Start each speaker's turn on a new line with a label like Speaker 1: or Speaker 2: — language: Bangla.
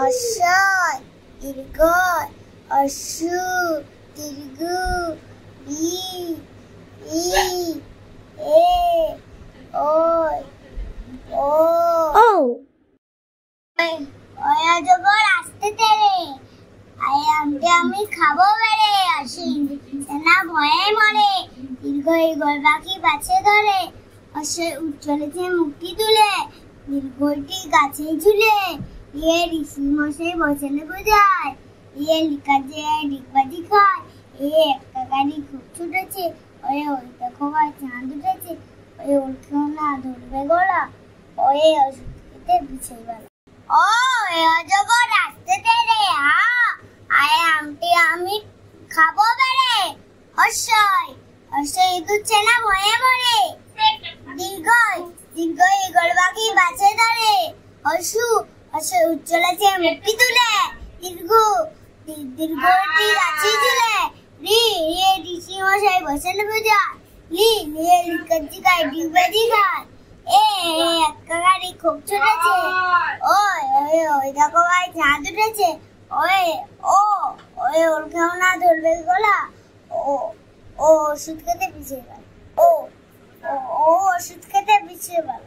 Speaker 1: হর্ষই দীর্ঘই অশ্রু দীর্ঘ ই ই এ ওই ও ওই অজগর আসতে তেরে আয় আমটি আমি খাবো বেড়ে আসি না ভয়ে মরে দীর্ঘ এই গোল পাখি বাছে ধরে অশ্বে উঠ চলেছে মুক্তি তুলে দীর্ঘটি গাছে ঝুলে ইয়ে ঋষি মশাই বসেন বোঝায় ইয়ে লিখা যে ডিগবাজি খায় একটা গাড়ি খুব ছুটেছে ওই দেখো ভাই চাঁদ উঠেছে ওই উল্টো না ধরবে গোলা ওই ওষুধ খেতে পিছিয়ে গেল ও অজগর আসতে তেরে আয় আমটি আমি খাবো বেড়ে হর্ষই হর্ষই দুচ্ছে না ভয়ে মরে দীর্ঘই দীর্ঘই গোল পাখি বাছে ধরে হর্ষু হর্ষই উঠ চলেছে মুক্তি তুলে দীর্ঘ দীর্ঘটি গাছে ঝুলে রি রে ঋষি মশাই বসেন বোঝায় লি লিয়ে লিখছি গাই ডিগবাজি খায় একটা গাড়ি খুব ছুটেছে ওই ওই ওই দেখো ভাই চাঁদ উঠেছে ওই ও ওই ওর খেও না ধরবে গোলা ও ও ওষুধ খেতে পিছিয়ে গেল ও ও ওষুধ খেতে পিছিয়ে গেল।